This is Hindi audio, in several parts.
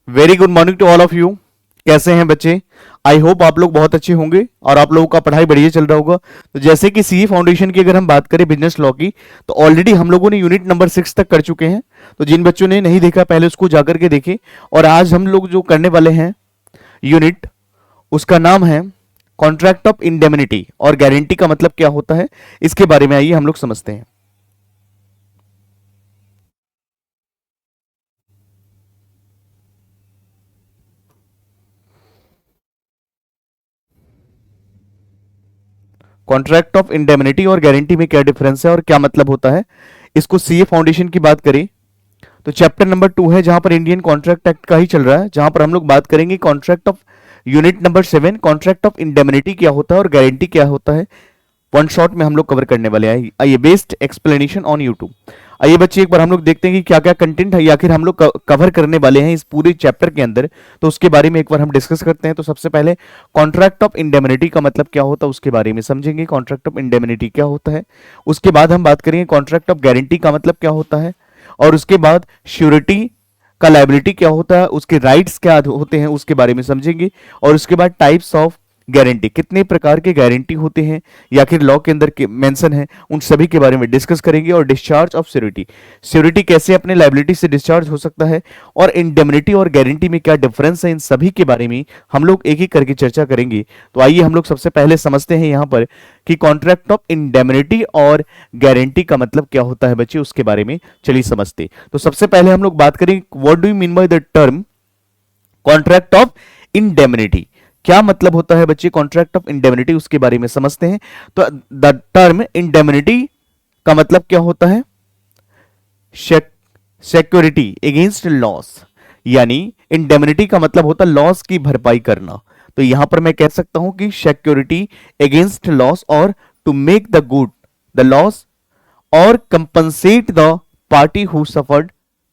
Very good morning to all of you. कैसे हैं बच्चे? आई होप आप लोग बहुत अच्छे होंगे और आप लोगों का पढ़ाई बढ़िया चल रहा होगा। तो जैसे कि सीए फाउंडेशन की अगर हम बात करें बिजनेस लॉ की, तो ऑलरेडी हम लोगों ने यूनिट नंबर 6 तक कर चुके हैं। तो जिन बच्चों ने नहीं देखा पहले उसको जाकर के देखें। और आज हम लोग जो करने वाले हैं यूनिट, उसका नाम है कॉन्ट्रैक्ट ऑफ इंडेमनिटी। और गारंटी का मतलब क्या होता है इसके बारे में आइए हम लोग समझते हैं। कॉन्ट्रैक्ट ऑफ इंडेमनिटी और गारंटी में क्या डिफरेंस है और क्या मतलब होता है, इसको सीए फाउंडेशन की बात करें तो चैप्टर नंबर 2 है, जहां पर इंडियन कॉन्ट्रैक्ट एक्ट का ही चल रहा है, जहां पर हम लोग बात करेंगे contract of unit number 7 contract of indemnity क्या होता है और गारंटी क्या होता है, वन शॉट में हम लोग कवर करने वाले हैं। आइए, बेस्ड एक्सप्लेनेशन ऑन यूट्यूब। आइए बच्चे, एक बार हम लोग देखते हैं कि क्या क्या कंटेंट है या आखिर हम लोग कवर करने वाले हैं इस पूरे चैप्टर के अंदर। तो उसके बारे में एक बार हम डिस्कस करते हैं। तो सबसे पहले कॉन्ट्रैक्ट ऑफ इंडेमनिटी का मतलब क्या होता है उसके बारे में समझेंगे। कॉन्ट्रैक्ट ऑफ इंडेमनिटी क्या होता है, उसके बाद हम बात करेंगे कॉन्ट्रैक्ट ऑफ गारंटी का मतलब क्या होता है, और उसके बाद श्योरिटी का लायबिलिटी क्या होता है, उसके राइट्स क्या होते हैं उसके बारे में समझेंगे। और उसके बाद टाइप्स ऑफ गारंटी, कितने प्रकार के गारंटी होते हैं या फिर लॉ के अंदर के मेंशन है, उन सभी के बारे में डिस्कस करेंगे। और डिस्चार्ज ऑफ श्योरिटी, श्योरिटी कैसे अपने लायबिलिटी से डिस्चार्ज हो सकता है, और इंडेमनिटी और गारंटी में क्या डिफरेंस है, इन सभी के बारे में हम लोग एक एक करके चर्चा करेंगे। तो आइए हम लोग सबसे पहले समझते हैं यहाँ पर कि कॉन्ट्रैक्ट ऑफ इंडेमनिटी और गारंटी का मतलब क्या होता है बच्चे, उसके बारे में चलिए समझते। तो सबसे पहले हम लोग बात करें what do you mean by the term contract of indemnity. क्या मतलब होता है बच्चे कॉन्ट्रैक्ट ऑफ इंडेमनिटी, उसके बारे में समझते हैं। तो द टर्म इंडेमनिटी का मतलब क्या होता है, सिक्योरिटी अगेंस्ट लॉस, यानी इंडेमनिटी का मतलब होता है लॉस की भरपाई करना। तो यहां पर मैं कह सकता हूं कि सिक्योरिटी अगेंस्ट लॉस और to make the good the loss और compensate the party who suffered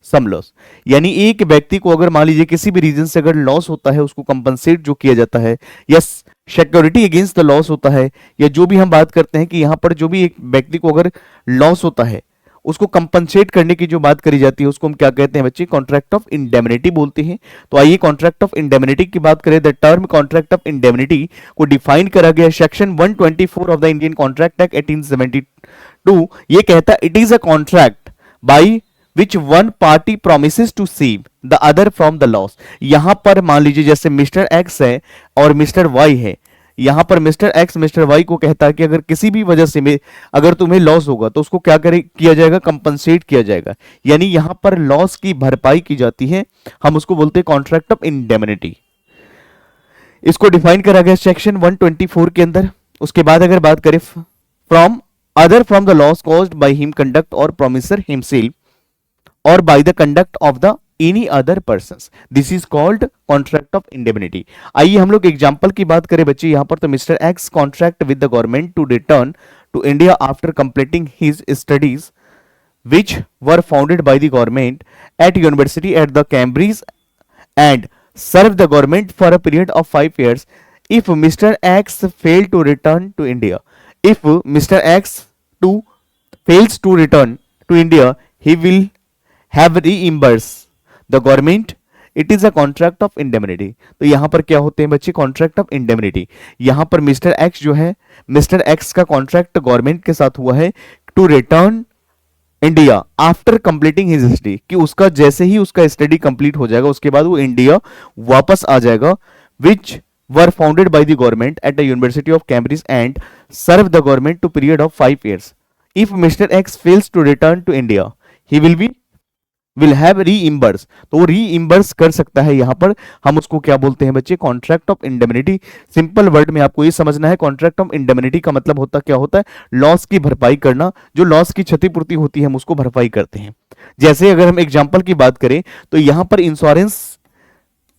some loss. यानी एक व्यक्ति को अगर मान लीजिए किसी भी रीजन से अगर लॉस होता है, उसको कंपनसेट जो किया जाता है, या सिक्योरिटी अगेंस्ट द लॉस होता है, या जो भी हम बात करते हैं कि यहां पर जो भी एक व्यक्ति को अगर लॉस होता है उसको कंपनसेट करने की जो बात करी जाती है उसको हम क्या कहते हैं बच्चे, कॉन्ट्रैक्ट ऑफ इंडेमनिटी बोलते हैं। तो आइए कॉन्ट्रैक्ट ऑफ इंडेमनिटी की बात करें। The term contract of indemnity को डिफाइन करा गया section 124 of the Indian contract act 1872। ये कहता है it is a contract by which one party promises to save the other from the loss. यहां पर मान लीजिए जैसे मिस्टर एक्स है और मिस्टर वाई है, यहां पर मिस्टर एक्स मिस्टर वाई को कहता है कि अगर किसी भी वजह से अगर तुम्हें लॉस होगा तो उसको क्या करे किया जाएगा, कंपनसेट किया जाएगा। यानी यहां पर लॉस की भरपाई की जाती है, हम उसको बोलते हैं कॉन्ट्रैक्ट ऑफ इंडेमनिटी। इसको डिफाइन करा गया सेक्शन 124 के अंदर। उसके बाद अगर बात करें from other from the loss caused by him conduct और promisor himself or by the conduct of the any other persons, this is called contract of indemnity। आइए हम लोग एग्जांपल की बात करें बच्चे। यहां पर तो mister X contract with the government to return to India after completing his studies which were founded by the government at university at the Cambridge and serve the government for a period of 5 years if Mr. X failed to return to India। if Mr. X to fails to return to India, he will have reimburse the government। It is a contract of indemnity. तो यहां पर क्या होते हैं बच्चे, कॉन्ट्रैक्ट ऑफ इंडेमनिटी। यहां पर मिस्टर एक्स जो है, मिस्टर एक्स का कॉन्ट्रैक्ट गवर्नमेंट के साथ हुआ है to return India after completing his study, कि उसका जैसे ही उसका स्टडी कंप्लीट हो जाएगा उसके बाद वो इंडिया वापस आ जाएगा। Which were founded by the government at the University of Cambridge and serve the government to period of 5 years। If mister X fails to return to India, he will have reimburse. तो वो रीइंबर्स कर सकता है। यहां पर हम उसको क्या बोलते हैं बच्चे, contract of indemnity. Simple word में आपको ये समझना है कॉन्ट्रैक्ट ऑफ इंडेमनिटी का मतलब होता क्या होता है, लॉस की भरपाई करना। जो लॉस की क्षतिपूर्ति होती है हम उसको भरपाई करते हैं। जैसे अगर हम एग्जांपल की बात करें तो यहां पर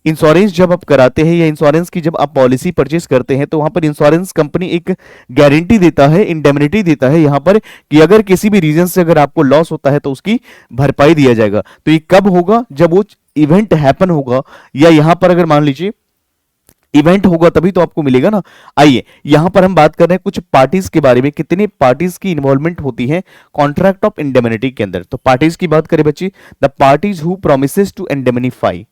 इंश्योरेंस जब आप कराते हैं या इंश्योरेंस की जब आप पॉलिसी परचेस करते हैं तो वहां पर इंश्योरेंस कंपनी एक गारंटी देता है, इंडेमनिटी देता है यहां पर, कि अगर किसी भी रीजन से अगर आपको लॉस होता है तो उसकी भरपाई दिया जाएगा। तो ये कब होगा, जब वो इवेंट हैपन होगा, या यहां पर अगर मान लीजिए इवेंट होगा तभी तो आपको मिलेगा ना। आइए यहां पर हम बात कर रहे हैं कुछ पार्टीज के बारे में, कितने पार्टीज की इन्वॉल्वमेंट होती है कॉन्ट्रैक्ट ऑफ इंडेमनिटी के अंदर। तो पार्टीज की बात करें बच्ची, the parties who promises to indemnify,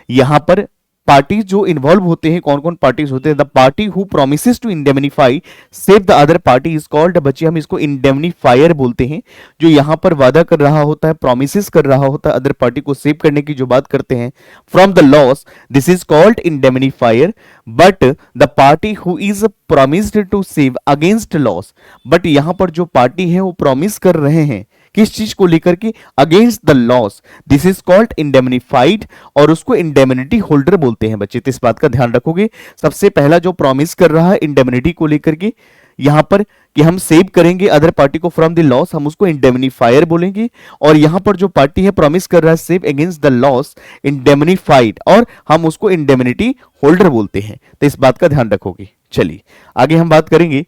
यहां पर पार्टीज जो इन्वॉल्व होते हैं, कौन कौन पार्टीज होते हैं, the party who promises to indemnify save the other party is called, बच्चे हम इसको इंडेमनीफायर बोलते हैं। जो यहां पर वादा कर रहा होता है, प्रोमिसेस कर रहा होता है अदर पार्टी को सेव करने की जो बात करते हैं from the loss, this is called indemnifier. But the party who is promised to save against loss, but यहां पर जो पार्टी है वो प्रॉमिस कर रहे हैं किस चीज को लेकर के, against the loss, this is called indemnified, और उसको इंडेमनिटी होल्डर बोलते हैं बच्चे। तो इस बात का ध्यान रखोगे, सबसे पहला जो प्रॉमिस कर रहा है इंडेमनिटी को लेकर के यहां पर कि हम सेव करेंगे अदर पार्टी को फ्रॉम द लॉस, हम उसको इंडेमनीफायर बोलेंगे। और यहां पर जो पार्टी है प्रॉमिस कर रहा है save against the loss, indemnified, और हम उसको इंडेमनिटी होल्डर बोलते हैं। तो इस बात का ध्यान रखोगे। चलिए आगे हम बात करेंगे।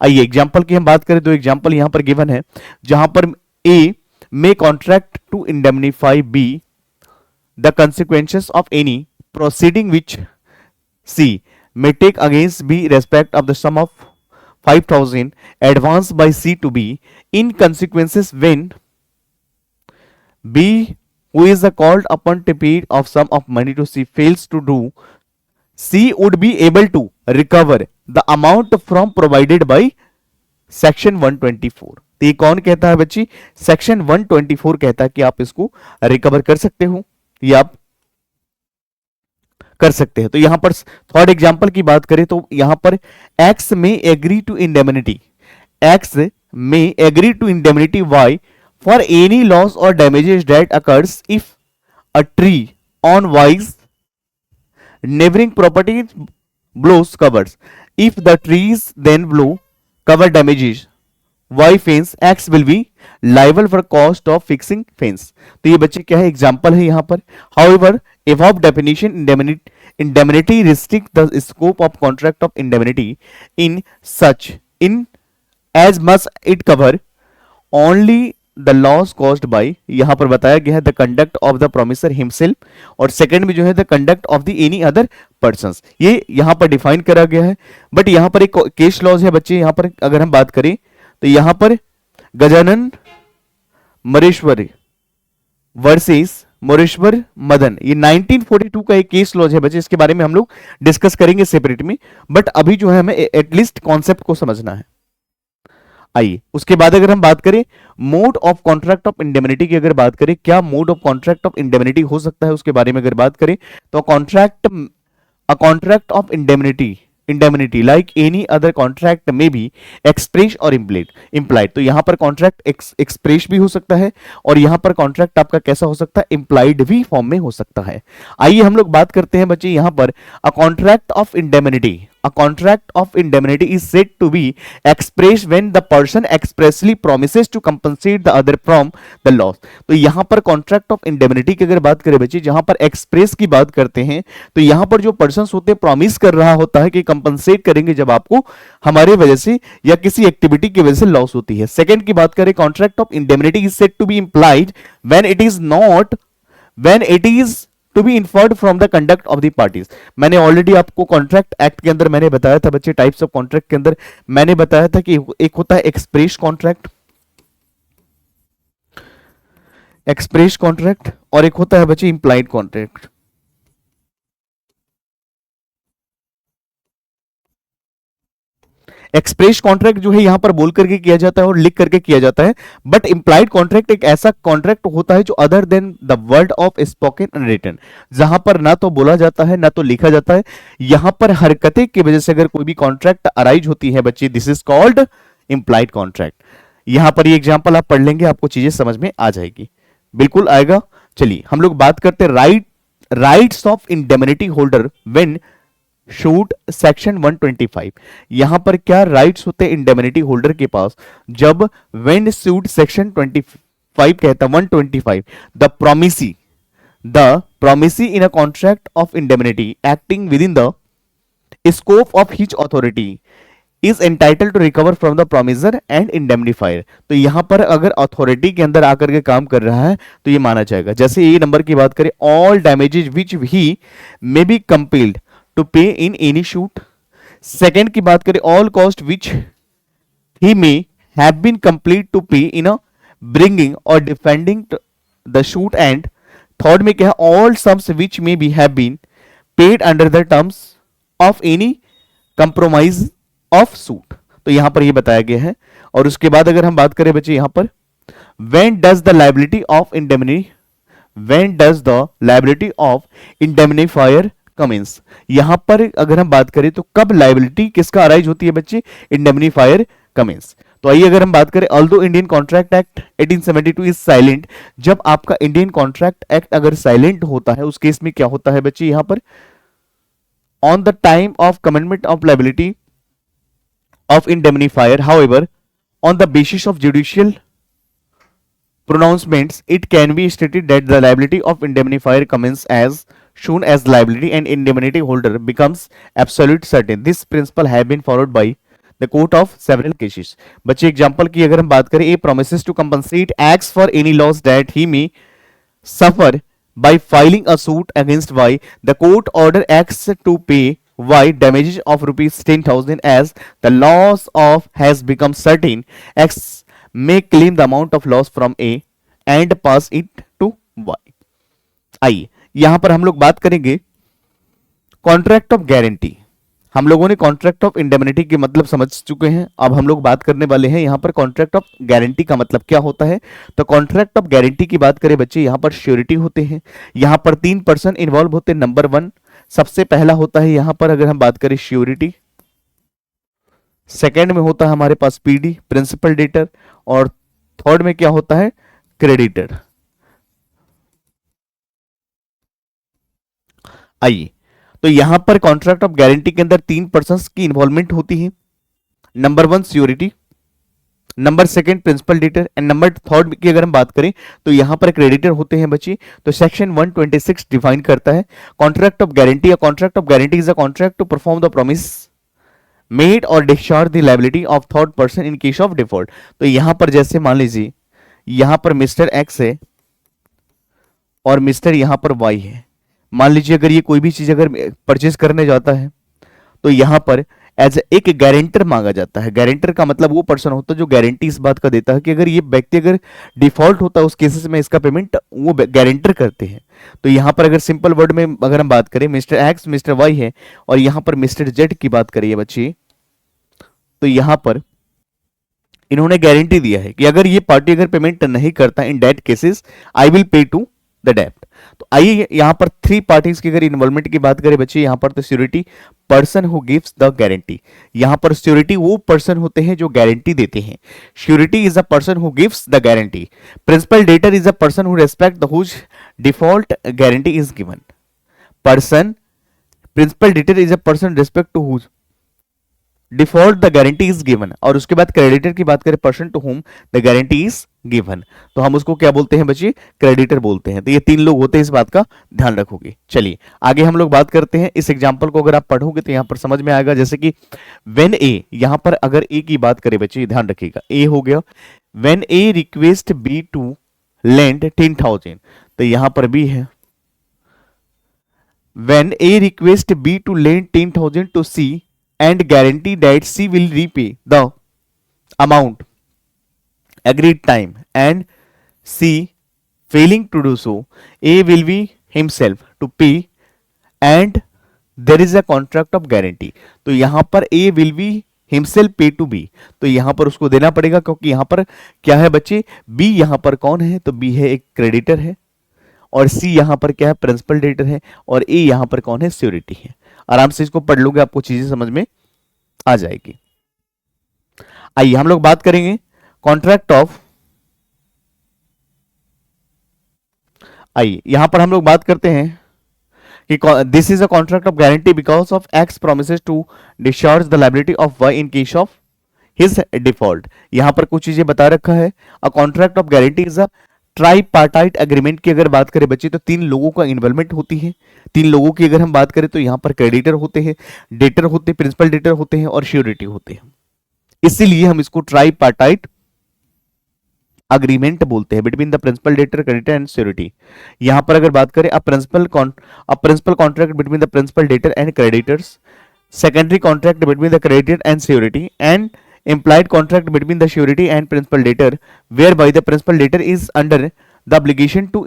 आइए एग्जाम्पल की हम बात करें, दो एग्जाम्पल यहां पर गिवन है, जहां पर A may contract to indemnify B the consequences of any proceeding which C may take against B respect of the sum of 5,000 advanced by C to B in consequences when B, who is the called upon to pay of sum of money to C, fails to do, C would be able to recover the amount from provided by section 124। तो ये कौन कहता है बच्ची, सेक्शन 124 कहता है कि आप इसको रिकवर कर सकते हो, ये आप कर सकते हैं। तो यहां पर थर्ड एग्जांपल की बात करें तो यहां पर एक्स में एग्री टू इंडेमनिटी, एक्स में agree to indemnity Y for any loss और damages that occurs if a tree on Y's neighbouring property blows covers, if the trees then blow cover damages y fence, x will be liable for cost of fixing fence। तो ये बच्चे क्या है, एग्जांपल है यहां पर। however above definition indemnity restrict the scope of contract of indemnity in such in as must it cover only the loss caused by, यहां पर बताया गया है the conduct of the promisor himself, और सेकंड में जो है the conduct of the any other persons, ये यहां पर डिफाइन करा गया है। बट यहां पर एक केस लॉज है बच्चे, यहां पर अगर हम बात करें तो यहां पर गजानन मरेश्वर वर्सेस मोरेश्वर मदन, ये 1942 का एक केस लॉज है बच्चे, इसके बारे में हम लोग डिस्कस करेंगे सेपरेट में, बट अभी जो है हमें एटलीस्ट कॉन्सेप्ट को समझना है। आइए उसके बाद अगर हम बात करें mode of contract of indemnity की, अगर बात करें क्या mode of contract of indemnity हो सकता है उसके बारे में अगर बात करें तो अ contract of indemnity like any other contract में भी एक्सप्रेस और इम्प्लाइड। तो यहां पर कॉन्ट्रैक्ट एक्सप्रेस भी हो सकता है और यहां पर कॉन्ट्रैक्ट आपका कैसा हो सकता है, इम्प्लाइड भी फॉर्म में हो सकता है। आइए हम लोग बात करते हैं बच्चे यहां पर अ contract of indemnity, a contract of indemnity is said to be expressed when the person expressly promises to compensate the other from the loss। तो यहां पर contract of indemnity की अगर बात करें बच्चे, जहां पर express की बात करते हैं तो यहां पर जो persons होते हैं प्रॉमिस कर रहा होता है कि कंपनसेट करेंगे जब आपको हमारे वजह से या किसी एक्टिविटी की वजह से लॉस होती है। सेकंड की बात करें contract of indemnity is said to be implied when it is to be inferred from the conduct of the parties. मैंने ऑलरेडी आपको कॉन्ट्रैक्ट एक्ट के अंदर मैंने बताया था बच्चे, टाइप्स ऑफ कॉन्ट्रैक्ट के अंदर मैंने बताया था कि एक होता है एक्सप्रेस कॉन्ट्रैक्ट और एक होता है बच्चे इंप्लाइड कॉन्ट्रैक्ट। एक्सप्रेस कॉन्ट्रैक्ट जो है यहां पर बोल करके किया जाता है और लिख करके किया जाता है, बट इंप्लाइड कॉन्ट्रैक्ट एक ऐसा कॉन्ट्रैक्ट होता है जो other than the word of spoken and written, जहां पर ना तो बोला जाता है ना तो लिखा जाता है, यहां पर हरकतें की वजह से अगर कोई भी कॉन्ट्रैक्ट अराइज होती है बच्चे, this is called implied contract. यहां पर ये एग्जाम्पल आप पढ़ लेंगे, आपको चीजें समझ में आ जाएगी, बिल्कुल आएगा। चलिए हम लोग बात करते हैं rights of indemnity holder when shoot section 125। यहां पर क्या राइट्स होते हैं इंडेमनिटी होल्डर के पास जब व्हेन सूट सेक्शन 25 कहता 125 the promisee in a contract of indemnity acting within the scope of his authority is entitle to recover from the promisor and indemnifier. तो यहां पर अगर अथॉरिटी के अंदर आकर के काम कर रहा है तो ये माना जाएगा। जैसे ए नंबर की बात करें, all damages which he may be compelled to pay in any suit. Second की बात करें, all cost which he may have been complete to pay in a bringing और defending the suit and third में क्या है, all sums which may be have been paid under the terms of any compromise of suit, तो यहां पर ये बताया गया है। और उसके बाद अगर हम बात करें बच्चे यहां पर when does the liability of indemnity when does the liability of indemnifier commence, यहां पर अगर हम बात करें तो कब लाइबिलिटी किसका अराइज होती है बच्चे, इंडेमनीफायर कमेंस। तो आइए अगर हम बात करें, although Indian contract act 1872 is silent, जब आपका इंडियन कॉन्ट्रैक्ट एक्ट अगर साइलेंट होता है उस केस में क्या होता है बच्चे यहां पर, on the time of commencement of liability of indemnifier, however, on the basis of judicial pronouncements, it can be stated that the liability of indemnifier commences as soon as liability and indemnity holder becomes absolute certain. This principle have been followed by the court of several cases. बच्चे एग्जांपल की अगर हम बात करें, A promises to compensate X for any loss that he may suffer by filing a suit against Y. The court order X to pay Y damages of rupees 10,000 as the loss of has become certain. X may claim the amount of loss from A and pass it to Y. आइए यहां पर हम लोग बात करेंगे कॉन्ट्रैक्ट ऑफ गारंटी। हम लोगों ने कॉन्ट्रैक्ट ऑफ इंडेमनिटी के मतलब समझ चुके हैं, अब हम लोग बात करने वाले हैं यहां पर कॉन्ट्रैक्ट ऑफ गारंटी का मतलब क्या होता है। तो कॉन्ट्रैक्ट ऑफ गारंटी की बात करें बच्चे, यहां पर श्योरिटी होते हैं, यहां पर 3 पर्सन इन्वॉल्व होते हैं। नंबर 1 सबसे पहला होता है यहां पर अगर हम बात करें श्योरिटी, सेकेंड में होता है हमारे पास पीडी प्रिंसिपल डेटर, और थर्ड में क्या होता है क्रेडिटर। आइए तो यहां पर कॉन्ट्रैक्ट ऑफ गारंटी के अंदर 3 पर्संस की इन्वॉल्वमेंट होती है। Number 1 surety, number second principal debtor and number third की अगर हम बात करें तो यहां पर क्रेडिटर होते हैं बच्चे। तो सेक्शन 126 डिफाइन करता है contract of guarantee. A contract of guarantee is a contract to perform the promise made और discharge the liability of third person in case of default. तो यहां पर जैसे मान लीजिए यहां पर मिस्टर एक्स है और मिस्टर यहां पर वाई है, मान लीजिए अगर ये कोई भी चीज अगर परचेज करने जाता है तो यहां पर एज एक गारंटर मांगा जाता है। गारंटर का मतलब वो पर्सन होता है जो गारंटी इस बात का देता है कि अगर ये व्यक्ति अगर डिफॉल्ट होता है उस केसेस में इसका पेमेंट वो गारंटर करते हैं। तो यहां पर अगर सिंपल वर्ड में अगर हम बात करें, मिस्टर एक्स मिस्टर वाई है और यहां पर मिस्टर जेड की बात करिए बच्चे, तो यहां पर इन्होंने गारंटी दिया है कि अगर ये पार्टी अगर पेमेंट नहीं करता in that cases I will pay to the debt. तो आइए यहां पर 3 पार्टीज की अगर इन्वॉल्वमेंट की बात करें बच्चे, यहां पर तो surety person who gives the guarantee, यहां पर श्योरिटी वो पर्सन होते हैं जो गारंटी देते हैं। Surety is a person who gives the guarantee. Principal debtor is a person who respect the whose default guarantee is given. Person principal debtor is a person respect to whose default the guarantee is given. और उसके बाद क्रेडिटर की बात करें, person to whom the guarantee is given, तो हम उसको क्या बोलते हैं बच्चे, क्रेडिटर बोलते हैं। तो ये 3 लोग होते हैं, इस बात का ध्यान रखोगे। चलिए आगे हम लोग बात करते हैं। इस एग्जांपल को अगर आप पढ़ोगे तो यहां पर समझ में आएगा, जैसे कि व्हेन ए, यहां पर अगर ए की बात करें बच्चे ध्यान रखिएगा, ए हो गया when A request B to lend 10,000, तो यहां पर बी है when A request B to lend 10,000 to C and guarantee that C will repay the amount agreed time, and C failing to do so, A will be himself to pay and there is a contract of guarantee। तो यहां पर A will be himself pay to B, तो यहां पर उसको देना पड़ेगा क्योंकि यहां पर क्या है बच्चे, B यहां पर कौन है, तो B है एक क्रेडिटर है और C यहां पर क्या है प्रिंसिपल डेटर है और A यहां पर कौन है श्योरिटी है। आराम से इसको पढ़ लोगे आपको चीजें समझ में आ जाएगी। आइए हम लोग बात करेंगे कॉन्ट्रैक्ट ऑफ, आइए यहां पर हम लोग बात करते हैं कि this is a contract of guarantee because of X promises to discharge the liability of Y in case of his default. यहां पर कुछ चीजें बता रखा है। A contract of guarantee is a tripartite agreement की अगर बात करें बच्चे तो 3 लोगों का इन्वॉल्वमेंट होती है। 3 लोगों की अगर हम बात करें तो यहां पर क्रेडिटर होते हैं, डेटर होते हैं, प्रिंसिपल डेटर होते हैं और श्योरिटी होते हैं। इसीलिए हम इसको ट्राइपार्टाइट अग्रीमेंट बोलते हैं between the principal debtor creditor and surety. यहां पर अगर बात करें a principal contract between the principal debtor and creditors, secondary contract between the creditor and surety, and implied contract between the surety and principal debtor whereby the principal debtor is under the obligation to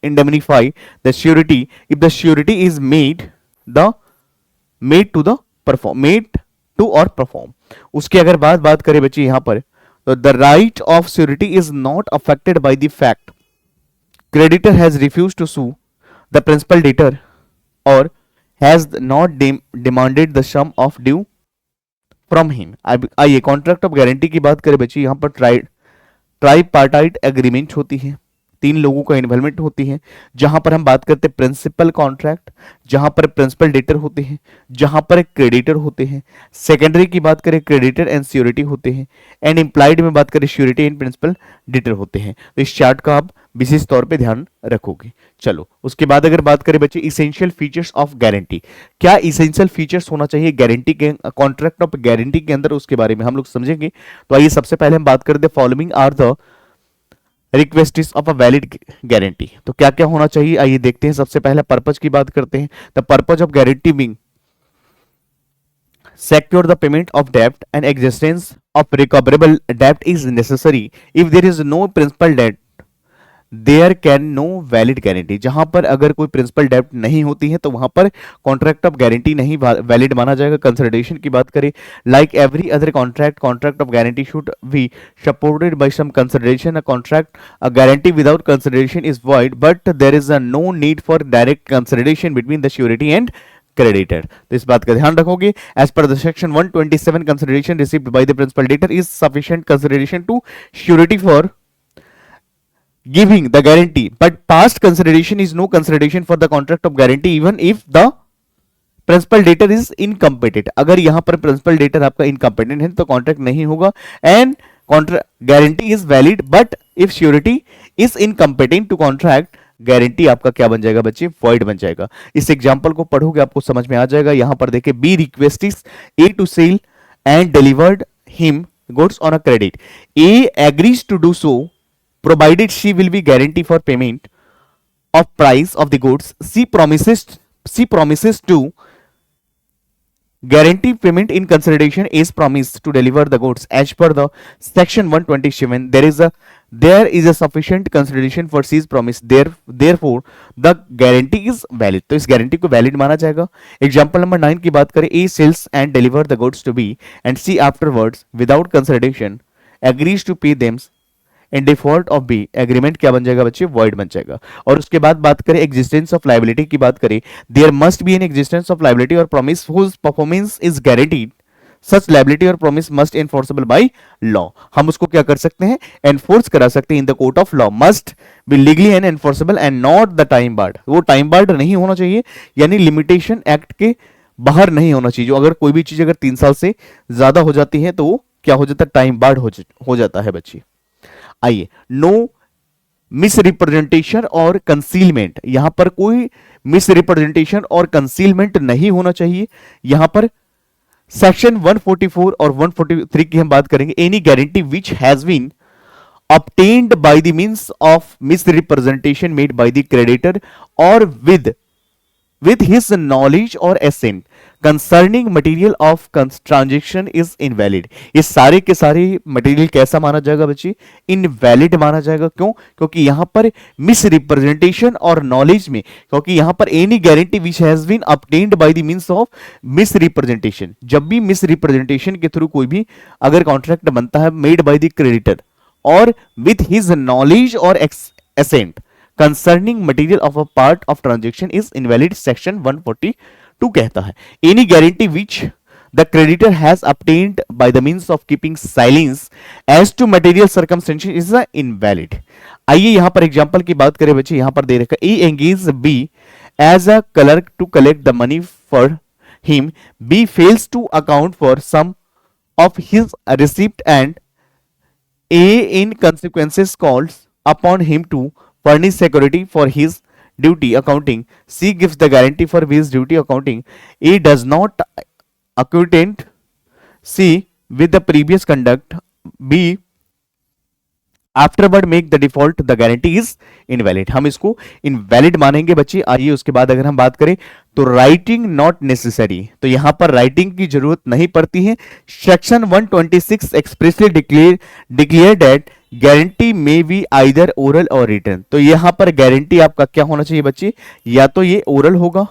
indemnify the surety if the surety is the made to the perform made to or perform। उसकी अगर बात करें बच्चे यहां पर, तो the right of surety is not affected by the fact creditor has refused to sue the principal debtor or has not demanded the sum of due from him। अब आइए कॉन्ट्रैक्ट ऑफ गारंटी की बात करें बच्चे, यहां पर ट्राइपार्टाइट एग्रीमेंट होती है, 3 लोगों का इन्वॉल्वमेंट होती है, जहां पर हम बात करते हैं प्रिंसिपल कॉन्ट्रैक्ट, जहां पर प्रिंसिपल डेटर होते हैं, जहां पर क्रेडिटर होते हैं, सेकेंडरी की बात करें क्रेडिटर एंड श्योरिटी होते हैं, एंड इंप्लाइड में बात करें श्योरिटी एंड प्रिंसिपल डेटर होते हैं। तो इस चार्ट का आप विशेष तौर पे ध्यान रखोगे। चलो उसके बाद अगर बात करें बच्चे इसेंशियल फीचर्स ऑफ गारंटी, क्या इसेंशियल फीचर्स होना चाहिए गारंटी के, कॉन्ट्रैक्ट ऑफ गारंटी के अंदर, उसके बारे में हम लोग समझेंगे। तो आइए सबसे पहले हम बात करते हैं following are the requests of a valid guarantee. तो क्या क्या होना चाहिए आइए देखते हैं। सबसे पहले पर्पज की बात करते हैं। The purpose of guarantee being secure the payment of debt and existence of recoverable debt is necessary if there is no principal debt there can no valid guarantee. जहां पर अगर कोई प्रिंसिपल डेब्ट नहीं होती है तो वहां पर कॉन्ट्रैक्ट ऑफ गारंटी नहीं वैलिड माना जाएगा। कंसिडरेशन की बात करें, like every other contract of guarantee should be supported by some consideration. A guarantee without consideration is void but there is no need for direct consideration between the surety and creditor। तो इस बात का ध्यान रखोगे। As per the section 127 consideration received by the principal debtor is sufficient consideration to surety for giving the guarantee, but past consideration is no consideration for the contract of guarantee even if the principal debtor is incompetent। अगर यहां पर principal debtor आपका incompetent है तो contract नहीं होगा। and contract guarantee is valid but if surety is incompetent to contract, guarantee आपका क्या बन जाएगा बच्चे, void बन जाएगा। इस एग्जांपल को पढ़ोगे आपको समझ में आ जाएगा। यहां पर देखिए, B requests A to sell and delivered him goods on a credit, A agrees to do so provided she will be guarantee for payment of price of the goods। she promises to guarantee payment in consideration is promised to deliver the goods as per the section 127। there is a sufficient consideration for she's promise, therefore the guarantee is valid। तो इस गारंटी को वैलिड माना जाएगा। एग्जांपल नंबर 9 की बात करें, A sells and deliver the goods to B and C afterwards without consideration agrees to pay them in default of B, agreement क्या बन जाएगा बच्चे, वॉइड बन जाएगा। और उसके बाद बात करें एग्जिस्टेंस ऑफ लायबिलिटी की बात करें, there must be an existence of liability और promise whose performance is guaranteed, such liability और promise must enforceable by law. हम उसको क्या कर सकते हैं, एनफोर्स करा सकते हैं in the court of law. Must be legally and enforceable and not the time barred. वो टाइम बार्ड नहीं होना चाहिए, यानी लिमिटेशन एक्ट के बाहर नहीं होना चाहिए। जो अगर कोई भी चीज अगर 3 साल से ज्यादा हो जाती है तो वो क्या हो जाता है, टाइम बार्ड हो जाता है बच्चे। आइए, नो मिस रिप्रेजेंटेशन और कंसीलमेंट, यहां पर कोई मिस रिप्रेजेंटेशन और कंसीलमेंट नहीं होना चाहिए। यहां पर सेक्शन 144 और 143 की हम बात करेंगे। Any guarantee which has been obtained by the means of misrepresentation made by the creditor or with his knowledge or assent concerning material of transaction is invalid। ये सारे के सारे मटेरियल कैसा माना जाएगा बच्चे, इनवैलिड माना जाएगा। क्यों, क्योंकि यहां पर मिस रिप्रेजेंटेशन और नॉलेज में, क्योंकि यहां पर any guarantee which has been obtained by the means of misrepresentation, जब भी मिस रिप्रेजेंटेशन के थ्रू कोई भी अगर कॉन्ट्रैक्ट बनता है मेड बाय द क्रेडिटर और विथ हिज नॉलेज और assent concerning material of a part of transaction is invalid, section 142 कहता है। any guarantee which the creditor has obtained by the means of keeping silence as to material circumstances is invalid। आइए यहां पर एग्जांपल की बात करें बच्चे, यहां पर दे रखा A engage B as a clerk to collect the money for him, B fails to account for some of his receipt and A in consequences calls upon him to furnish security for his duty accounting, C gives the guarantee for his duty accounting, A does not acquaint C with the previous conduct, B afterward make the default, the guarantee is invalid. हम इसको इनवैलिड मानेंगे बच्चे। आइए उसके बाद अगर हम बात करें तो राइटिंग नॉट नेसेसरी, तो यहां पर राइटिंग की जरूरत नहीं पड़ती है। Section 126 expressly declare that guarantee में बी आइदर ओरल और रिटर्न। तो यहां पर गारंटी आपका क्या होना चाहिए बच्चे, या तो ये ओरल होगा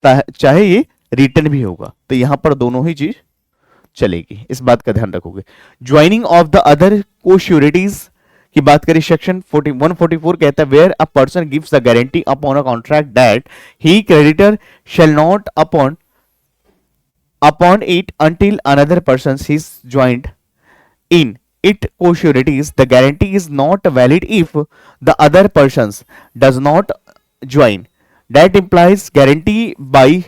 चाहे ये रिटर्न भी होगा, तो यहां पर दोनों ही चीज चलेगी, इस बात का ध्यान रखोगे। Joining of the other co sureties की बात करें, सेक्शन 144 कहता है where a person gives the guarantee upon a contract that he creditor shall not upon it until another person is joined in it co-sureties, the guarantee is not valid if the other persons does not join. That implies guarantee by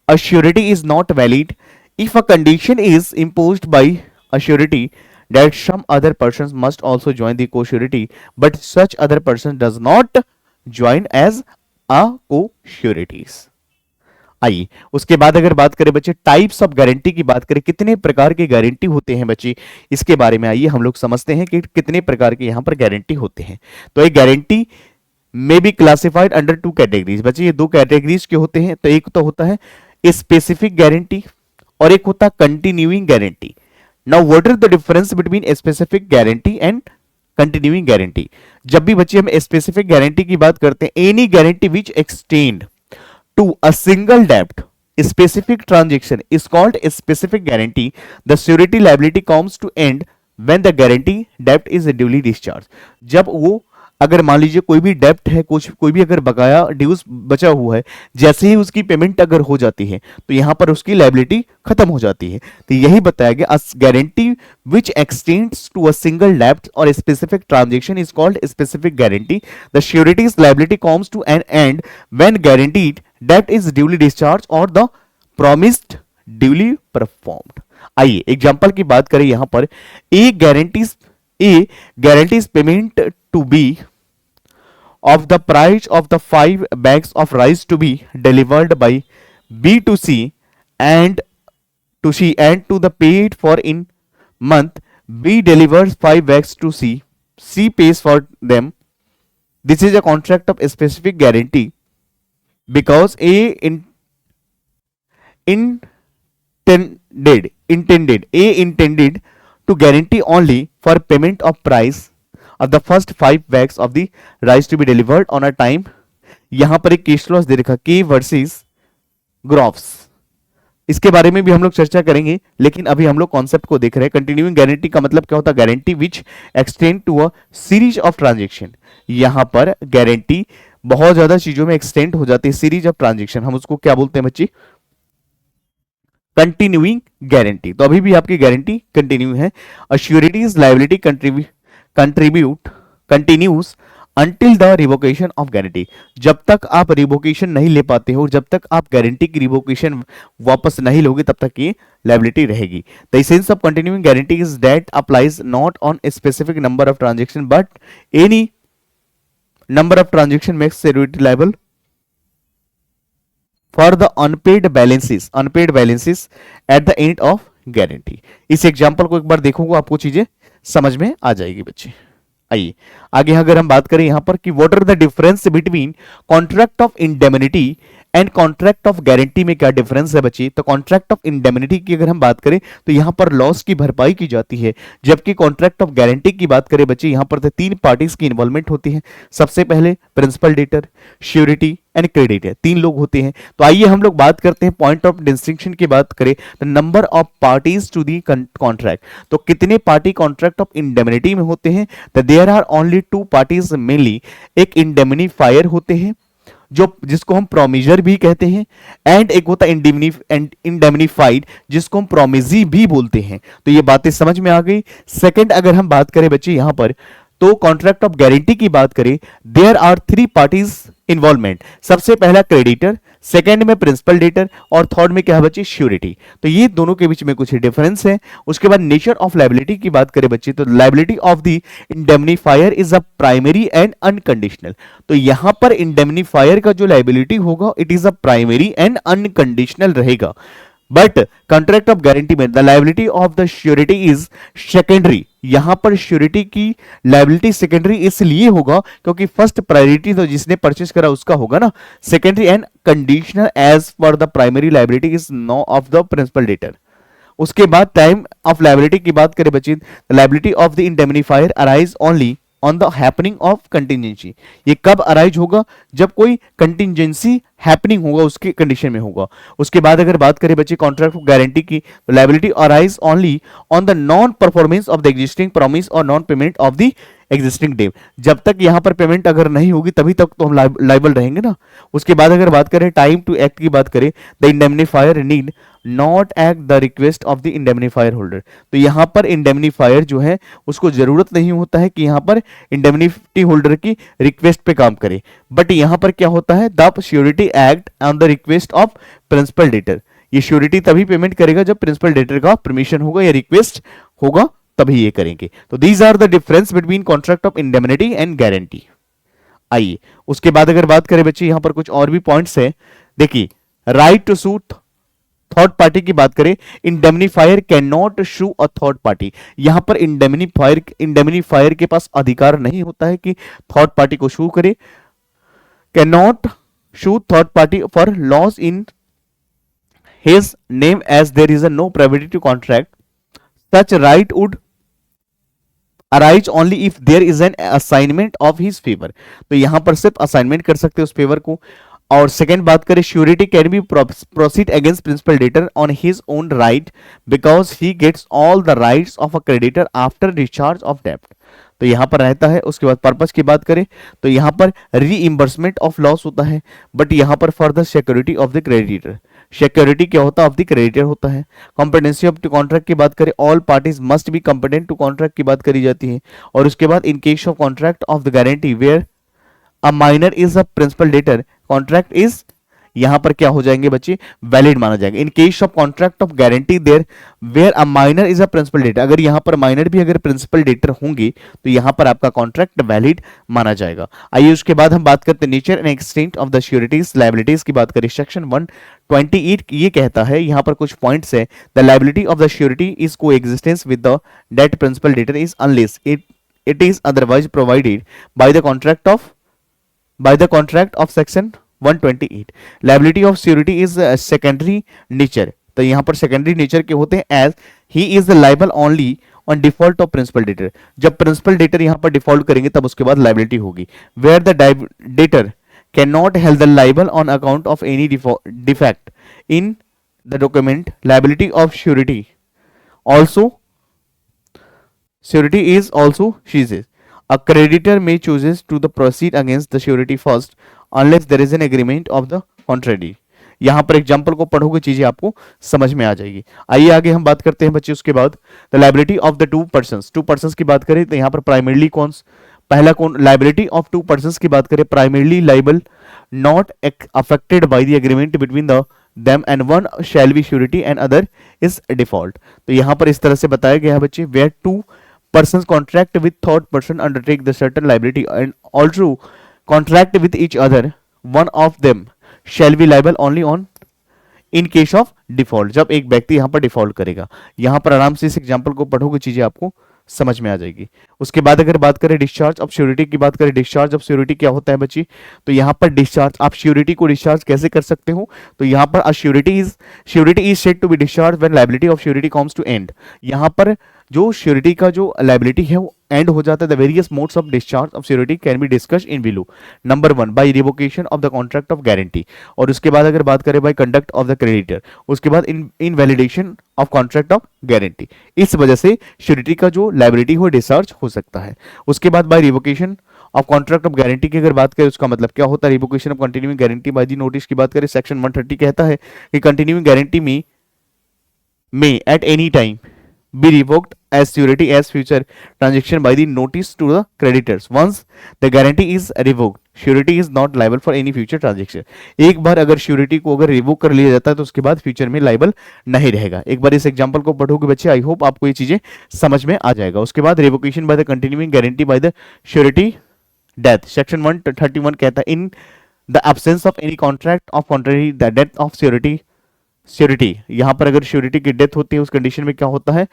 a surety is not valid if a condition is imposed by a surety that some other persons must also join the co-surety, but such other person does not join as a co-sureties. आइए उसके बाद अगर बात करें बच्चे टाइप्स ऑफ गारंटी की बात करें, कितने प्रकार के गारंटी होते हैं बच्चे, इसके बारे में आइए हम लोग समझते हैं कि कितने प्रकार के यहां पर गारंटी होते हैं। तो एक गारंटी में be classified under two categories. बच्चे ये दो कैटेगरीज के होते हैं, तो एक तो होता है स्पेसिफिक गारंटी और एक होता है continuing guarantee. Now what is the difference between specific guarantee and continuing guarantee. जब भी बच्चे हम स्पेसिफिक गारंटी की बात करते हैं, any guarantee which extend to a single debt specific transaction is called a specific guarantee. The surety liability comes to end when the guarantee debt is duly discharged. जब वो अगर मान लीजिए कोई भी डेप्ट है, कुछ कोई भी अगर बकाया ड्यूज बचा हुआ है, जैसे ही उसकी पेमेंट अगर हो जाती है तो यहां पर उसकी लायबिलिटी खत्म हो जाती है। तो यही बताया गया guarantee which extends to a single डेप्ट or specific transaction is called specific guarantee. The sureties liability comes to an end when guaranteed डेप्ट is duly discharge or the promised duly performed. आइए एग्जांपल की बात करें, यहां पर ए guarantees payment to B of the price of the 5 bags of rice to be delivered by B to C and to the paid for in month. B delivers 5 bags to C. C pays for them. This is a contract of specific guarantee because intended to guarantee only for payment of price of the first 5 bags of the rice to be delivered on a time. यहां पर एक केस क्लॉज दे रखा के वर्सेस ग्रॉफ्स, इसके बारे में भी हम लोग चर्चा करेंगे, लेकिन अभी हम लोग कॉन्सेप्ट को देख रहे हैं। कंटिन्यूइंग गारंटी का मतलब क्या होता है, guarantee which extend to a series of transaction. यहां पर गारंटी बहुत ज्यादा चीजों में एक्सटेंड हो जाती है, सीरीज ऑफ ट्रांजेक्शन, हम उसको क्या बोलते हैं बच्चे, कंटिन्यूइंग गारंटी। तो अभी भी आपकी गारंटी कंटिन्यू है। A surety's liability continues until the revocation of guarantee. जब तक आप रिवोकेशन नहीं ले पाते हो, जब तक आप गारंटी की रिवोकेशन वापस नहीं लोगे, तब तक ये लायबिलिटी रहेगी। The essence of continuing guarantee is that applies not on a specific number of transaction but any number of transaction makes security liable for the unpaid balances at the end of guarantee। इस एग्जांपल को एक बार देखोगे आपको चीजें समझ में आ जाएगी बच्चे। आइए आगे अगर हम बात करें यहां पर कि what are the difference between contract of indemnity and contract of guarantee में क्या डिफरेंस है बच्चे। तो कॉन्ट्रैक्ट ऑफ इंडेमनिटी की अगर हम बात करें तो यहां पर लॉस की भरपाई की जाती है, जबकि कॉन्ट्रैक्ट ऑफ गारंटी की बात करें बच्चे, यहां पर 3 पार्टीज की इन्वॉल्वमेंट होती है। सबसे पहले principal debtor, surety and creditor, 3 लोग होते हैं। तो आइए हम लोग बात करते हैं पॉइंट ऑफ डिस्टिंक्शन की बात करें तो number of parties to the contract. तो कितने पार्टी कॉन्ट्रैक्ट ऑफ इंडेमनिटी में होते हैं, तो there are only 2 parties mainly. एक इंडेमनीफायर होते हैं जो जिसको हम प्रोमिजर भी कहते हैं, एंड एक होता है इंडेमनीफाइड जिसको हम प्रोमिजी भी बोलते हैं। तो ये बातें समझ में आ गई। सेकंड अगर हम बात करें बच्चे यहां पर तो कॉन्ट्रैक्ट ऑफ गारंटी की बात करें, देयर आर 3 पार्टीज इन्वॉल्वमेंट। सबसे पहला क्रेडिटर, सेकंड में प्रिंसिपल डेटर और थर्ड में क्या है बच्चे, श्योरिटी। तो ये दोनों के बीच में कुछ डिफरेंस है। उसके बाद नेचर ऑफ लायबिलिटी की बात करें बच्चे तो liability of the indemnifier is a primary and unconditional. तो यहां पर इंडेमनीफायर का जो लायबिलिटी होगा it is a primary and unconditional रहेगा। बट कॉन्ट्रैक्ट ऑफ गारंटी में the liability of the surety is secondary. यहां पर श्योरिटी की लायबिलिटी सेकेंडरी इसलिए होगा क्योंकि फर्स्ट प्रायोरिटी तो जिसने परचेस करा उसका होगा ना। Secondary and conditional as per the primary liability is no of the principal debtor. उसके बाद टाइम ऑफ लायबिलिटी की बात करें बच्चे, liability of the indemnifier arise only on the happening of contingency. ये कब अराइज होगा? जब कोई कंटिजेंसी हैपनिंग होगा, उसके कंडीशन में होगा। उसके बाद अगर बात करें बच्चे कॉन्ट्रैक्ट ऑफ गारंटी की, तो liability arise only on the non performance of the existing promise or non payment of the existing debt. जब तक यहां पर पेमेंट अगर नहीं होगी तभी तक तो हम लाइबल रहेंगे ना। उसके बाद अगर बात करें टाइम टू एक्ट की बात करें, the indemnifier need not act the request of the indemnifier holder. तो यहां पर इंडेमनीफायर जो है उसको जरूरत नहीं होता है कि यहां पर इंडेमनिटी होल्डर की रिक्वेस्ट पे काम करे, बट यहां पर क्या होता है, the surety act on the request of principal debtor. ये श्योरिटी तभी पेमेंट करेगा जब प्रिंसिपल डेटर का परमिशन होगा या रिक्वेस्ट होगा, तभी ये करेंगे। तो these are the difference between contract of indemnity and guarantee. आइए उसके बाद अगर बात करें बच्चे, यहां पर कुछ और भी पॉइंट्स है। देखिए, right to suit third party की बात करें, indemnifier can not sue a third party. यहां पर इंडेमनीफायर के पास अधिकार नहीं होता है कि थर्ड पार्टी को शू करे। Can not sue third party for loss in his name as there is no priority to contract. Such right would arise only if there is an assignment of his favour. तो यहां पर सिर्फ असाइनमेंट कर सकते हैं उस फेवर को। और सेकेंड बात करें, surety can be proceed against principal debtor on his own right because he gets all the rights of a creditor after discharge of डेब्ट। तो यहां पर रहता है। उसके बाद पर्पस की बात करें तो यहां पर रीइंबर्समेंट ऑफ लॉस होता है, बट यहां पर for the security of the creditor. Security क्या होता है? ऑफ द क्रेडिटर होता है। कॉम्पिटेंसी ऑफ कॉन्ट्रैक्ट की बात करें, all parties must be competent to contract की बात करी जाती है। और उसके बाद in case of contract of the guarantee where a minor is a principal debtor, contract is, यहां पर क्या हो जाएंगे बच्चे, वैलिड माना जाएगा। In case of contract of guarantee there where a minor is a principal debtor, अगर यहां पर माइनर भी अगर प्रिंसिपल डेटर होंगे तो यहां पर आपका कॉन्ट्रैक्ट वैलिड माना जाएगा। आइए उसके बाद हम बात करते हैं nature and extent of the sureties liabilities की बात करें। सेक्शन 128 ये कहता है, यहां पर कुछ पॉइंट्स है, the liability of the surety is co existence with the debt principal debtor is unless it is otherwise provided by the contract of section 128। liability of surety is secondary nature। तो यहां पर सेकेंडरी नेचर के होते हैं, as he is liable only on default of principal debtor. जब प्रिंसिपल डेटर यहां पर डिफॉल्ट करेंगे तब उसके बाद लाइबिलिटी होगी। Where the debtor can not held the liable on account of any defect in the document, liability of surety also surety is also ceases। A creditor may chooses to the proceed against the surety first unless there is an agreement of the contrary। यहां पर एग्जांपल को पढ़ोगे चीजें आपको समझ में आ जाएगी। आइए आगे हम बात करते हैं बच्चे। उसके बाद the liability of the two persons की बात करें तो यहां पर प्राइमरली पहला कौन, लायबिलिटी ऑफ टू पर्सन्स की बात करें, primarily liable not affected by the agreement between the them and one shall be surety and other is default। तो यहां पर इस तरह से बताया गया है बच्चे, where two persons contract with third person undertake the certain liability and also contract with each other, one of them shall be liable only on in case of default. जब एक व्यक्ति यहां पर डिफॉल्ट करेगा, यहां पर आराम से इस एग्जांपल को पढ़ोगे चीजें आपको समझ में आ जाएगी। उसके बाद अगर बात करें डिस्चार्ज ऑफ श्योरिटी की बात करें, डिस्चार्ज ऑफ श्योरिटी क्या होता है बच्ची, तो यहां पर डिस्चार्ज, आप श्योरिटी को डिस्चार्ज कैसे कर सकते हो, तो यहां पर surety is said to be discharge when liability of surety comes to end. यहां पर जो श्योरिटी का जो लायबिलिटी है वो एंड हो जाता है। The various modes of discharge of surety can be discuss in below. Number 1 by revocation of the contract of guarantee, और उसके बाद अगर बात करें by conduct of the creditor, उसके बाद invalidation of contract of guarantee. इस वजह से श्योरिटी का जो लायबिलिटी हो डिस्चार्ज हो सकता है। उसके बाद by revocation of contract of guarantee की अगर बात करें उसका मतलब क्या होता है, revocation of continuing guarantee by the notice की बात करें, सेक्शन 130 कहता है कि कंटिन्यूइंग गारंटी में at any time be revoked as surety as future transaction by the notice to the creditors। once the guarantee is revoked, surety is not liable for any future transaction। एक बार अगर surety को अगर रिवोक कर लिया जाता है तो उसके बाद फ्यूचर में लाइबल नहीं रहेगा। एक बार इस एग्जांपल को पढ़ोगे बच्चे, आई होप आपको ये चीजें समझ में आ जाएगा। उसके बाद revocation by the continuing guarantee by the surety death, section 131 कहता है in the absence of any contract of contrary the death of surety. यहां पर अगर श्योरिटी की डेथ होती है उस कंडीशन में क्या होता है,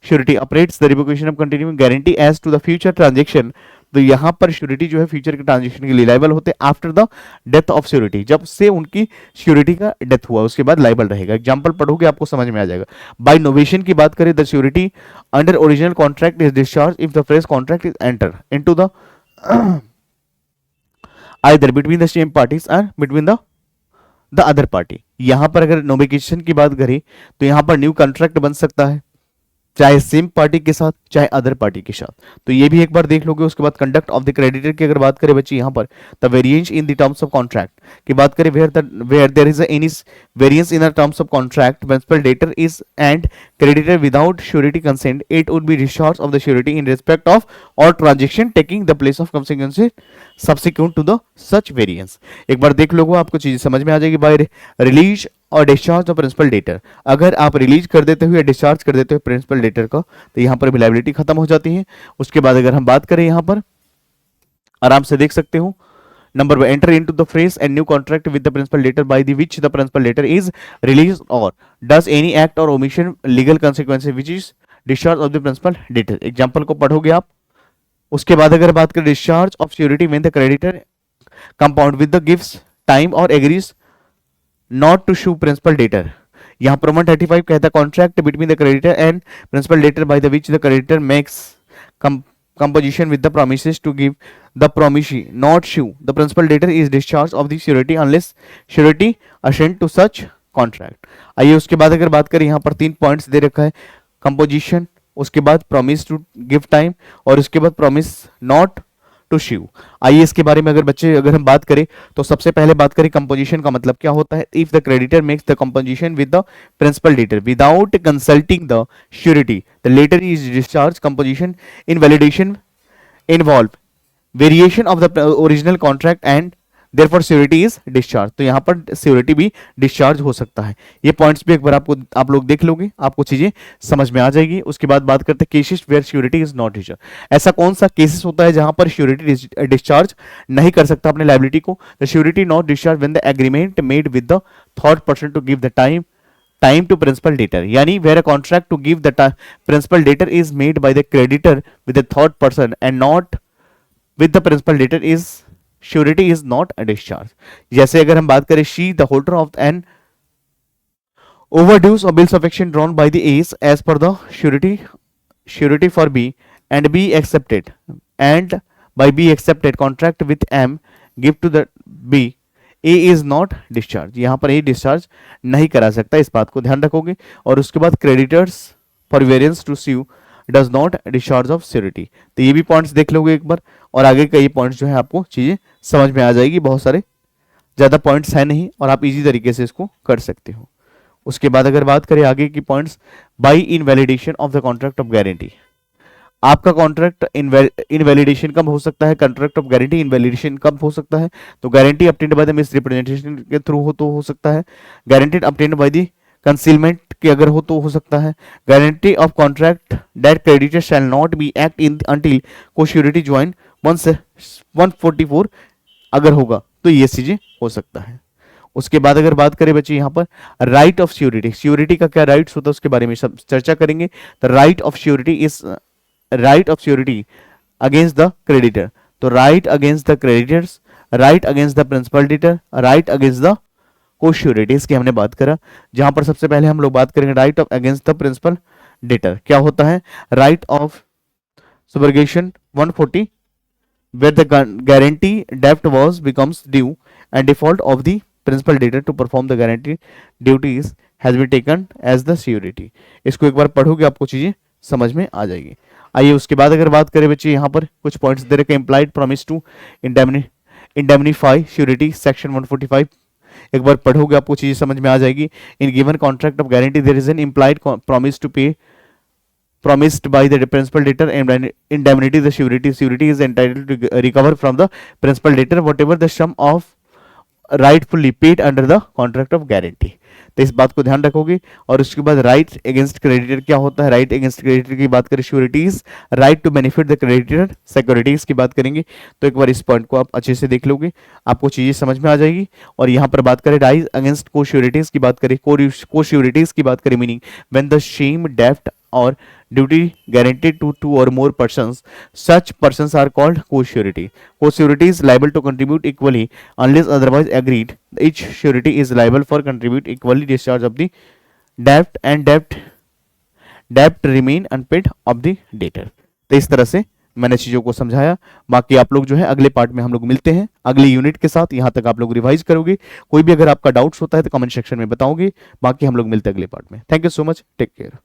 surety operates the revocation of continuing guarantee as to the future transaction तो यहां पर श्योरिटी जो है फ्यूचर के ट्रांजेक्शन के लिए लाइबल होते हैं after the death of surety, जब से उनकी श्योरिटी का डेथ हुआ उसके बाद लाइबल रहेगा। एग्जांपल पढ़ोगे आपको समझ में आ जाएगा। बाय नोवेशन की बात करें, the surety under original contract is discharge if the fresh contract is enter into the either between the same parties and between the other party. यहां पर अगर नोटिफिकेशन की बात करें तो यहां पर न्यू कॉन्ट्रैक्ट बन सकता है, चाहे सेम पार्टी के साथ चाहे अदर पार्टी के साथ, तो ये भी एक बार देख लोगे। उसके बाद कंडक्ट ऑफ द क्रेडिटर की अगर बात करें बच्चे यहां पर the variance in the terms of contract की बात करें, where there is any variance in the terms of contract principal debtor is and creditor without surety consent, it would be discharge of the surety in respect of or transaction taking the place of consequence subsequent to the such variance. एक बार देख लोगे आपको चीजें समझ में आ जाएगी। बाय रिलीज और डिस्चार्ज ऑफ प्रिंसिपल डेटर, अगर आप रिलीज कर देते हो या डिस्चार्ज कर देते हो प्रिंसिपल डेटर को तो यहां पर भी लायबिलिटी खत्म हो जाती है। उसके बाद अगर हम बात करें यहां पर आराम से देख सकते हो, number 1 enter into the fresh and new contract with the principal debtor by the which the principal debtor is release or does any act or omission legal consequences which is discharge of the principal debtor. Example को पढ़ोगे आप। उसके बाद अगर बात करें discharge of surety when the creditor compound with the gives time or agrees not to sue principal debtor. यहां पर 135 कहता है contract between the creditor and principal debtor by the which the creditor makes composition with the promises to give the promisee not sue the principal debtor is discharged of the surety unless surety assent to such contract। आइए उसके बाद अगर बात करें यहाँ पर 3 पॉइंट्स दे रखा है, कंपोजिशन, उसके बाद प्रॉमिस टू गिव टाइम और उसके बाद प्रॉमिस नॉट टू शिव। आइए इसके बारे में अगर हम बात करें तो सबसे पहले बात करें कंपोजिशन का मतलब क्या होता है। If the creditor makes the composition with the principal debtor without consulting the surety the latter is discharge. Composition in validation involve variation of the original contract and therefore surety is discharge. तो यहाँ पर श्योरिटी भी डिस्चार्ज हो सकता है। ये पॉइंट्स भी एक बार आप लोग देख लोगे, आपको चीजें समझ में आ जाएगी। उसके बाद बात करते हैं cases where surety is not discharge. ऐसा कौन सा केसेस होता है जहां पर श्योरिटी डिस्चार्ज नहीं कर सकता अपने लायबिलिटी को। The surety not discharge when the agreement made with the third person to give the time to principal debtor, यानी where a contract to give the principal debtor is made by the creditor with the third person and not with the principal debtor is surety is not a discharge. जैसे अगर हम बात करें she the holder of an overdues or bills of affection drawn by the A's as per the surety for B and B accepted and by B accepted contract with M give to the B, A is not discharged। यहाँ पर A डिस्चार्ज नहीं करा सकता, इस बात को ध्यान रखोगे। और उसके बाद creditor's forbearance to sue does not discharge of surety। तो ये भी पॉइंट्स देख लोगे एक बार और आगे का ये पॉइंट्स जो है आपको चीजें समझ में आ जाएगी। बहुत सारे ज्यादा पॉइंट्स है नहीं और आप इजी तरीके से इसको कर सकते हो। उसके बाद अगर बात करें आगे की points, by invalidation of the contract of guarantee. आपका कॉन्ट्रैक्ट इनवैलिडेशन कब हो सकता है, कॉन्ट्रैक्ट ऑफ गारंटी इनवैलिडेशन कब हो सकता है, तो guarantee obtained by the miss representation के थ्रू हो सकता है, guarantee obtained by the concealment के अगर हो सकता है, guarantee of contract that creditor shall not be act in until को श्योरिटी ज्वाइन 144 अगर होगा तो ये चीजें हो सकता है। उसके बाद अगर बात करें बच्चे यहाँ पर राइट ऑफ श्योरिटी, श्योरिटी का क्या राइट्स होता है उसके बारे में सब चर्चा करेंगे। The right of surety is right of surety against the creditor, तो right against the creditors, right against the principal debtor, right against the co sureties की हमने बात करा। जहां पर सबसे पहले हम लोग बात करेंगे right of against the principal debtor. क्या होता है right of subrogation 140 where the guarantee debt was becomes due and default of the principal debtor to perform the guarantee duties has been taken as the surety। इसको एक बार पढ़ोगे आपको चीजें समझ में आ जाएगी। आइए उसके बाद अगर बात करें बच्चे यहाँ पर कुछ पॉइंट्स दे रखे, implied promise to indemnify surety section 145। एक बार पढ़ोगे आपको चीजें समझ में आ जाएगी। In given contract of guarantee there is an implied promise to pay promised by the principal debtor and indemnity the surety is entitled to recover from the principal debtor whatever the sum of rightfully paid under the contract of guarantee। तो इस बात को ध्यान रखोगे। और उसके बाद राइट अगेंस्ट क्रेडिटर क्या होता है, राइट अगेंस्ट क्रेडिटर की बात करें surety's right to benefit the creditor, securities की बात करेंगे तो एक बार इस पॉइंट को आप अच्छे से देख लोगे, आपको चीजें समझ में आ जाएगी। और यहाँ पर बात करें राइट अगेंस्ट को श्योरिटीज की बात करें, को श्योरिटीज की बात करें मीनिंग व्हेन द सेम डेब्ट और duty guaranteed to two or more persons, such persons are called co-surety. Co-surety is liable to contribute equally unless otherwise agreed. Each surety is liable for contribute equally discharge of the debt and debt remain unpaid of the debtor. तो इस तरह से मैंने चीजों को समझाया। बाकी आप लोग जो है अगले पार्ट में हम लोग मिलते हैं अगली यूनिट के साथ। यहां तक आप लोग रिवाइज करोगे, कोई भी अगर आपका डाउट्स होता है तो कमेंट सेक्शन में बताओगे। बाकी हम लोग मिलते हैं अगले पार्ट में। Thank you so much, take care.